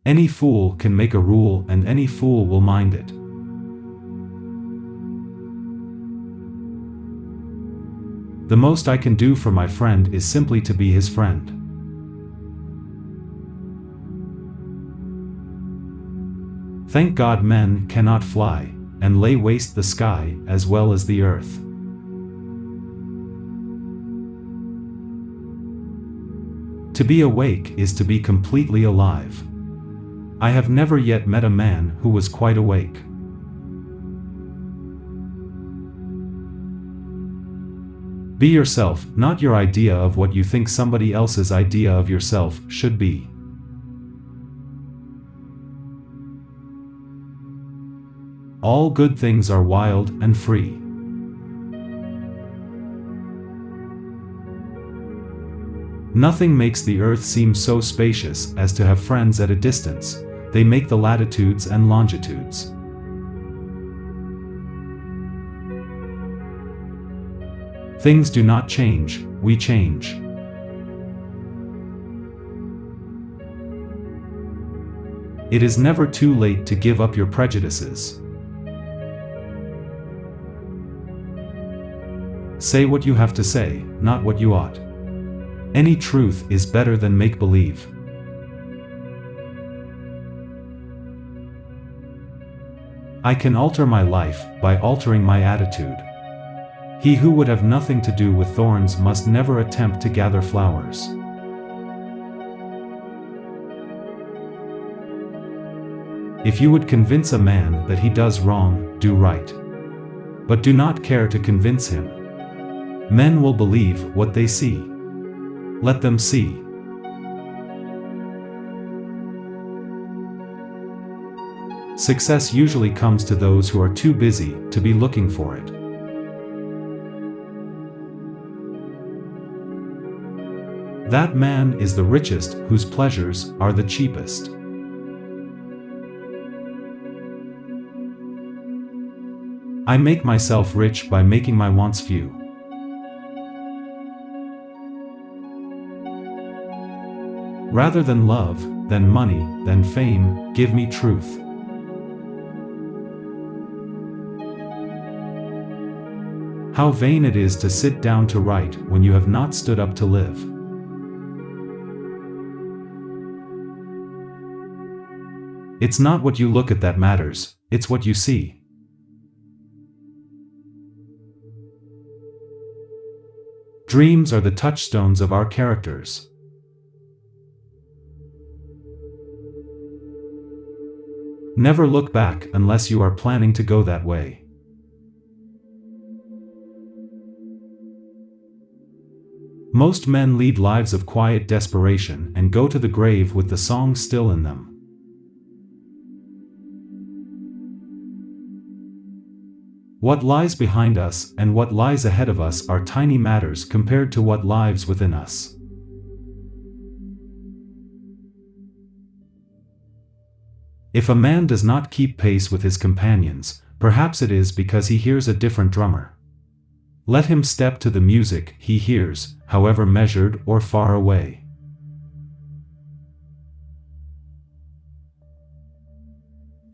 Any fool can make a rule and any fool will mind it. The most I can do for my friend is simply to be his friend. Thank God men cannot fly, and lay waste the sky as well as the earth. To be awake is to be completely alive. I have never yet met a man who was quite awake. Be yourself, not your idea of what you think somebody else's idea of yourself should be. All good things are wild and free. Nothing makes the earth seem so spacious as to have friends at a distance. They make the latitudes and longitudes. Things do not change, we change. It is never too late to give up your prejudices. Say what you have to say, not what you ought. Any truth is better than make-believe. I can alter my life by altering my attitude. He who would have nothing to do with thorns must never attempt to gather flowers. If you would convince a man that he does wrong, do right. But do not care to convince him. Men will believe what they see. Let them see. Success usually comes to those who are too busy to be looking for it. That man is the richest whose pleasures are the cheapest. I make myself rich by making my wants few. Rather than love, than money, than fame, give me truth. How vain it is to sit down to write when you have not stood up to live. It's not what you look at that matters, it's what you see. Dreams are the touchstones of our characters. Never look back unless you are planning to go that way. Most men lead lives of quiet desperation and go to the grave with the song still in them. What lies behind us and what lies ahead of us are tiny matters compared to what lives within us. If a man does not keep pace with his companions, perhaps it is because he hears a different drummer. Let him step to the music he hears, however measured or far away.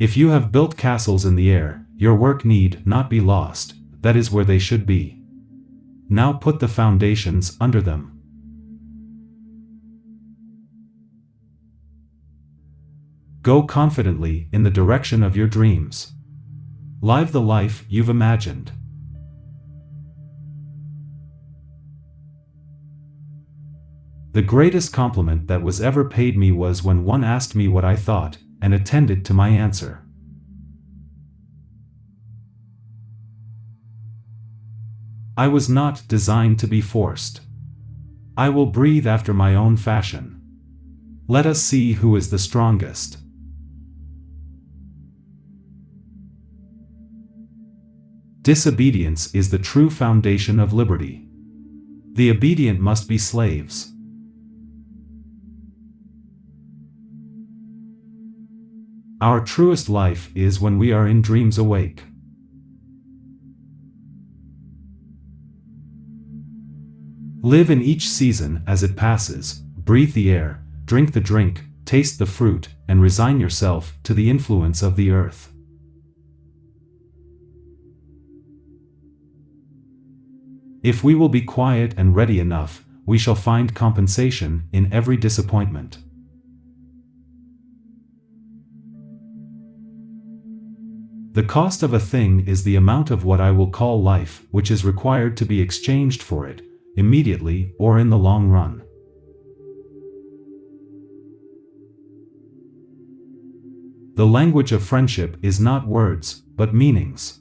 If you have built castles in the air, your work need not be lost, that is where they should be. Now put the foundations under them. Go confidently in the direction of your dreams. Live the life you've imagined. The greatest compliment that was ever paid me was when one asked me what I thought, and attended to my answer. I was not designed to be forced. I will breathe after my own fashion. Let us see who is the strongest. Disobedience is the true foundation of liberty. The obedient must be slaves. Our truest life is when we are in dreams awake. Live in each season as it passes, breathe the air, drink the drink, taste the fruit, and resign yourself to the influence of the earth. If we will be quiet and ready enough, we shall find compensation in every disappointment. The cost of a thing is the amount of what I will call life, which is required to be exchanged for it, immediately or in the long run. The language of friendship is not words, but meanings.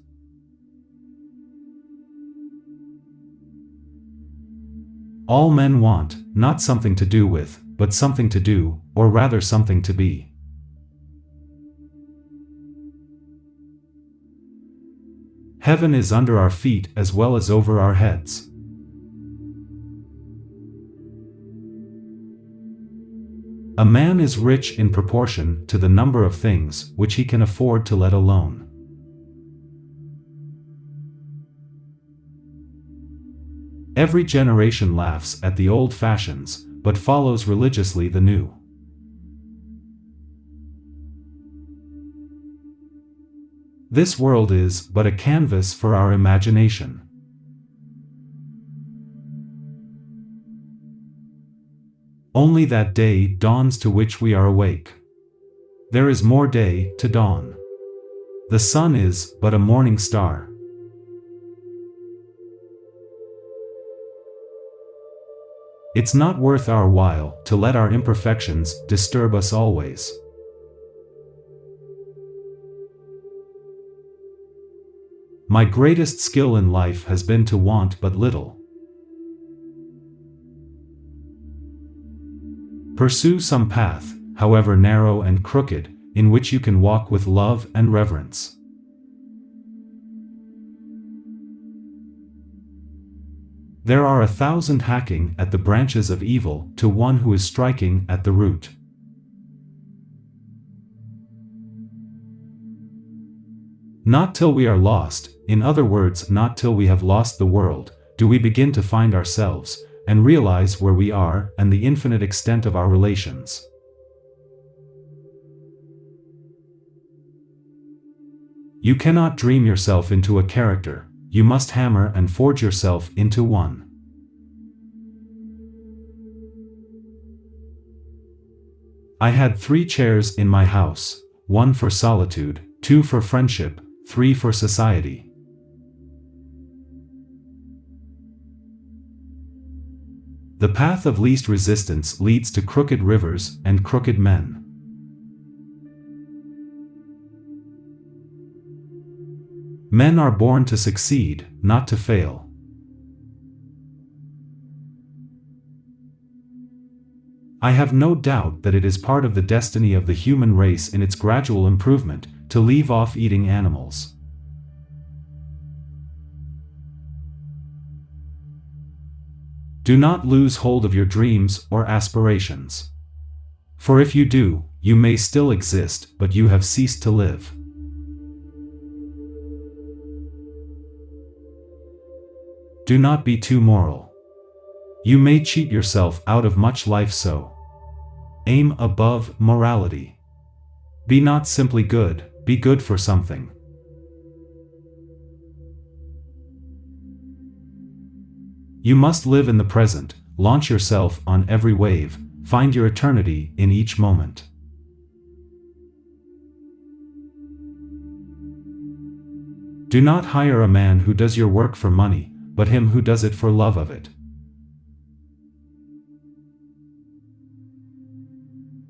All men want, not something to do with, but something to do, or rather something to be. Heaven is under our feet as well as over our heads. A man is rich in proportion to the number of things which he can afford to let alone. Every generation laughs at the old fashions, but follows religiously the new. This world is but a canvas for our imagination. Only that day dawns to which we are awake. There is more day to dawn. The sun is but a morning star. It's not worth our while to let our imperfections disturb us always. My greatest skill in life has been to want but little. Pursue some path, however narrow and crooked, in which you can walk with love and reverence. There are 1,000 hacking at the branches of evil to one who is striking at the root. Not till we are lost, in other words, not till we have lost the world, do we begin to find ourselves, and realize where we are and the infinite extent of our relations. You cannot dream yourself into a character, you must hammer and forge yourself into one. I had 3 chairs in my house, 1 for solitude, 2 for friendship, 3 for society. The path of least resistance leads to crooked rivers and crooked men. Men are born to succeed, not to fail. I have no doubt that it is part of the destiny of the human race in its gradual improvement to leave off eating animals. Do not lose hold of your dreams or aspirations. For if you do, you may still exist, but you have ceased to live. Do not be too moral. You may cheat yourself out of much life, so aim above morality. Be not simply good, be good for something. You must live in the present, launch yourself on every wave, find your eternity in each moment. Do not hire a man who does your work for money, but him who does it for love of it.